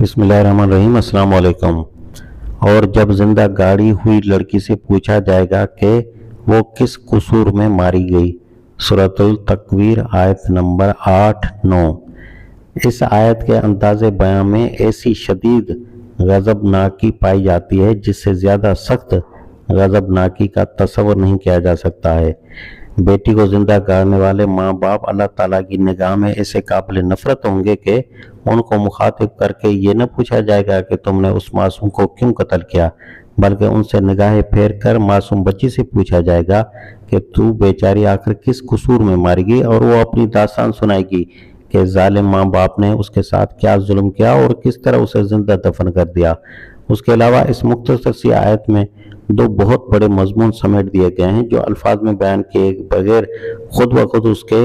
بسم اللہ الرحمن الرحیم، السلام علیکم۔ اور جب زندہ گاڑی ہوئی لڑکی سے پوچھا جائے گا کہ وہ کس قصور میں ماری گئی۔ سورۃ التکویر آیت نمبر 8-9۔ اس آیت کے انداز بیان میں ایسی شدید غضبناکی پائی جاتی ہے جس سے زیادہ سخت غضبناکی کا تصور نہیں کیا جا سکتا ہے۔ بیٹی کو زندہ گاڑنے والے ماں باپ اللہ تعالیٰ کی نگاہ میں ایسے قابل نفرت ہوں گے کہ ان کو مخاطب کر کے یہ نہ پوچھا جائے گا کہ تم نے اس معصوم کو کیوں قتل کیا، بلکہ ان سے نگاہیں پھیر کر معصوم بچی سے پوچھا جائے گا کہ تو بیچاری آخر کس قصور میں ماری گئی، اور وہ اپنی داستان سنائے گی کہ ظالم ماں باپ نے اس کے ساتھ کیا ظلم کیا اور کس طرح اسے زندہ دفن کر دیا۔ اس کے علاوہ اس مختصر سی آیت میں دو بہت بڑے مضمون سمیٹ دیے گئے ہیں جو الفاظ میں بیان کیے بغیر خود بخود اس کے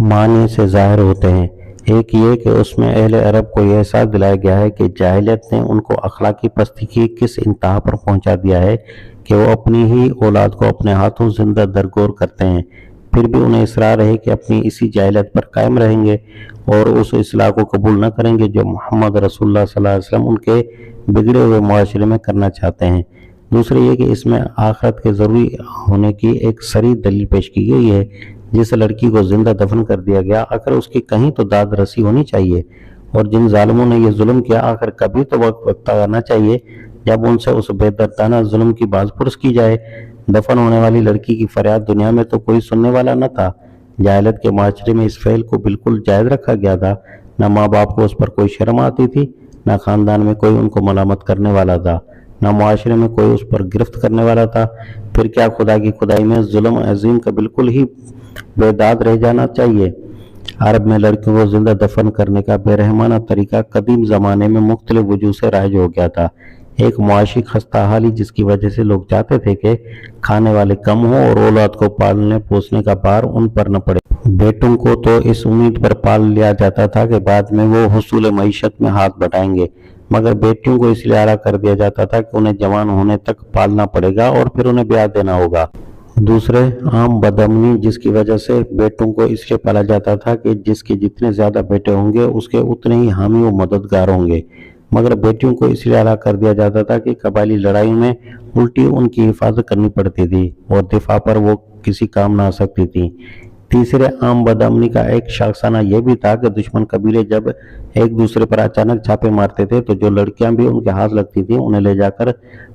معنی سے ظاہر ہوتے ہیں۔ ایک یہ کہ اس میں اہل عرب کو یہ احساس دلایا گیا ہے کہ جاہلیت نے ان کو اخلاقی پستی کی کس انتہا پر پہنچا دیا ہے کہ وہ اپنی ہی اولاد کو اپنے ہاتھوں زندہ درگور کرتے ہیں، پھر بھی انہیں اصرار ہے کہ اپنی اسی جاہلیت پر قائم رہیں گے اور اس اصلاح کو قبول نہ کریں گے جو محمد رسول اللہ صلی اللہ علیہ وسلم ان کے بگڑے ہوئے معاشرے میں کرنا چاہتے ہیں۔ دوسرے یہ کہ اس میں آخرت کے ضروری ہونے کی ایک صریح دلیل پیش کی گئی ہے۔ جس لڑکی کو زندہ دفن کر دیا گیا آخر اس کی کہیں تو داد رسی ہونی چاہیے، اور جن ظالموں نے یہ ظلم کیا آخر کبھی تو وقت آنا چاہیے جب ان سے اس بے دردانہ ظلم کی باز پرس کی جائے۔ دفن ہونے والی لڑکی کی فریاد دنیا میں تو کوئی سننے والا نہ تھا۔ جاہلیت کے معاشرے میں اس فعل کو بالکل جائز رکھا گیا تھا۔ نہ ماں باپ کو اس پر کوئی شرم آتی تھی، نہ خاندان میں کوئی ان کو ملامت کرنے والا تھا، نہ معاشرے میں کوئی اس پر گرفت کرنے والا تھا۔ پھر کیا خدا کی خدائی میں ظلم عظیم کا بالکل ہی بے داد رہ جانا چاہیے؟ عرب میں لڑکیوں کو زندہ دفن کرنے کا بے رحمانہ طریقہ قدیم زمانے میں مختلف وجوہ سے رائج ہو گیا تھا۔ ایک معاشی خستہ حالی جس کی وجہ سے لوگ چاہتے تھے کہ کھانے والے کم ہوں اور اولاد کو پالنے پوسنے کا بار ان پر نہ پڑے۔ بیٹوں کو تو اس امید پر پال لیا جاتا تھا کہ بعد میں وہ حصول معیشت میں ہاتھ بٹائیں گے، مگر بیٹیوں کو اس لیے آرا کر دیا جاتا تھا کہ انہیں جوان ہونے تک پالنا پڑے گا اور پھر انہیں بیاہ دینا ہوگا۔ دوسرے، عام بدامنی جس کی وجہ سے بیٹوں کو اس لیے پالا جاتا تھا کہ جس کے جتنے زیادہ بیٹے ہوں گے اس کے اتنے ہی حامی و مددگار ہوں گے، مگر بیٹیوں کو اس لیے آرا کر دیا جاتا تھا کہ قبائلی لڑائیوں میں الٹی ان کی حفاظت کرنی پڑتی تھی اور دفاع پر وہ کسی کام نہ آ سکتی تھی۔ تیسرے، عام بدامنی کا ایک شاخسانہ یہ بھی تھا کہ دشمن قبیلے جب ایک دوسرے پر اچانک چھاپے مارتے تھے تو جو لڑکیاں بھی ان کے ہاتھ لگتی تھیں انہیں لے جا کر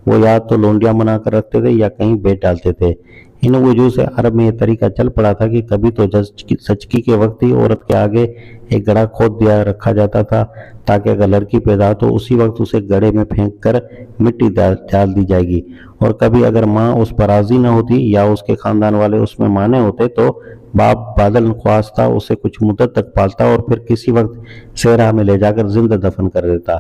وہ یا تو لونڈیاں بنا کر رکھتے تھے یا کہیں بیچ ڈالتے تھے۔ ان وجوہ سے عرب میں یہ طریقہ چل پڑا تھا کہ کبھی تو زچگی کے وقت ہی عورت کے آگے ایک گڑھا کھود دیا رکھا جاتا تھا تاکہ اگر لڑکی پیدا تو اسی وقت اسے گڑھے میں پھینک کر مٹی ڈال دی جائے گی، اور کبھی اگر ماں اس پر راضی نہ ہوتی یا اس کے خاندان والے اس میں مانے ہوتے تو باپ بادل نخواستہ اسے کچھ مدت تک پالتا اور پھر کسی وقت صحرا میں لے جا کر زندہ دفن کر دیتا۔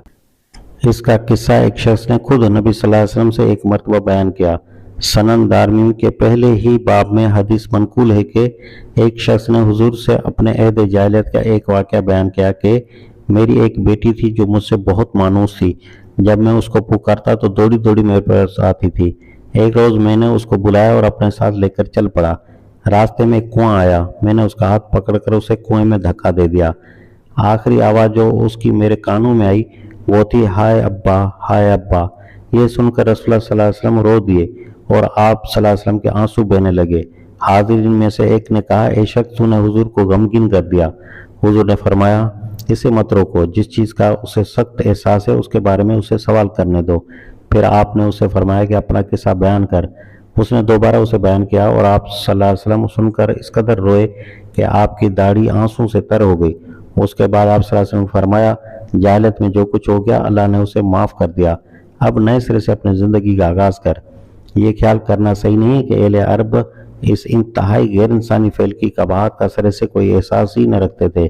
اس کا قصہ ایک شخص نے خود نبی صلی اللہ علیہ وسلم سے ایک مرتبہ بیان کیا۔ سنن دارمی کے پہلے ہی باب میں حدیث منقول ہے کہ ایک شخص نے حضور سے اپنے عہد جاہلیت کا ایک واقعہ بیان کیا کہ میری ایک بیٹی تھی جو مجھ سے بہت مانوس تھی۔ جب میں اس کو پکارتا تو دوڑی دوڑی میرے پاس آتی تھی۔ ایک روز میں نے اس کو بلایا اور اپنے ساتھ لے کر چل پڑا۔ راستے میں ایک کنواں آیا، میں نے اس کا ہاتھ پکڑ کر اسے کنویں میں دھکا دے دیا۔ آخری آواز جو اس کی میرے کانوں میں آئی وہ تھی ہائے ابا، ہائے ابا۔ یہ سن کر رسول اللہ صلی اللہ علیہ وسلم رو دیے اور آپ صلی اللہ علیہ وسلم کے آنسو بہنے لگے۔ حاضرین میں سے ایک نے کہا، اے شخص تو نے حضور کو غمگین کر دیا۔ حضور نے فرمایا، اسے مت روکو، جس چیز کا اسے سخت احساس ہے اس کے بارے میں اسے سوال کرنے دو۔ پھر آپ نے اسے فرمایا کہ اپنا قصہ بیان کر۔ اس نے دوبارہ اسے بیان کیا اور آپ صلی اللہ علیہ وسلم سن کر اس قدر روئے کہ آپ کی داڑھی آنسوں سے تر ہو گئی۔ اس کے بعد آپ صلی اللہ علیہ وسلم نے فرمایا، جاہلیت میں جو کچھ ہو گیا اللہ نے اسے معاف کر دیا، اب نئے سرے سے اپنی زندگی کا آغاز کر۔ یہ خیال کرنا صحیح نہیں ہے کہ اہل عرب اس انتہائی غیر انسانی فعل کی قباحت کا سرے سے کوئی احساس ہی نہ رکھتے تھے۔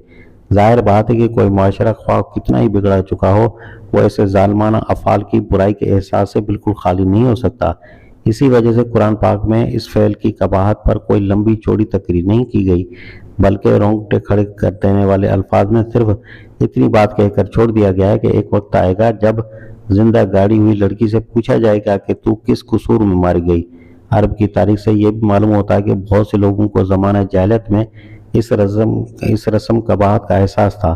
ظاہر بات ہے کہ کوئی معاشرہ خواہ کتنا ہی بگڑا چکا ہو وہ ایسے ظالمانہ افعال کی برائی کے احساس سے بالکل خالی نہیں ہو سکتا۔ اسی وجہ سے قرآن پاک میں اس فعل کی قباحت پر کوئی لمبی چوڑی تقریر نہیں کی گئی، بلکہ رونگٹے کھڑے کر دینے والے الفاظ میں صرف اتنی بات کہہ کر چھوڑ دیا گیا ہے کہ ایک وقت آئے گا جب زندہ گاڑی ہوئی لڑکی سے پوچھا جائے گا کہ تو کس قصور میں ماری گئی۔ عرب کی تاریخ سے یہ بھی معلوم ہوتا ہے کہ بہت سے لوگوں کو زمانہ جاہلیت میں اس رسم قباحت کا احساس تھا۔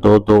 2-2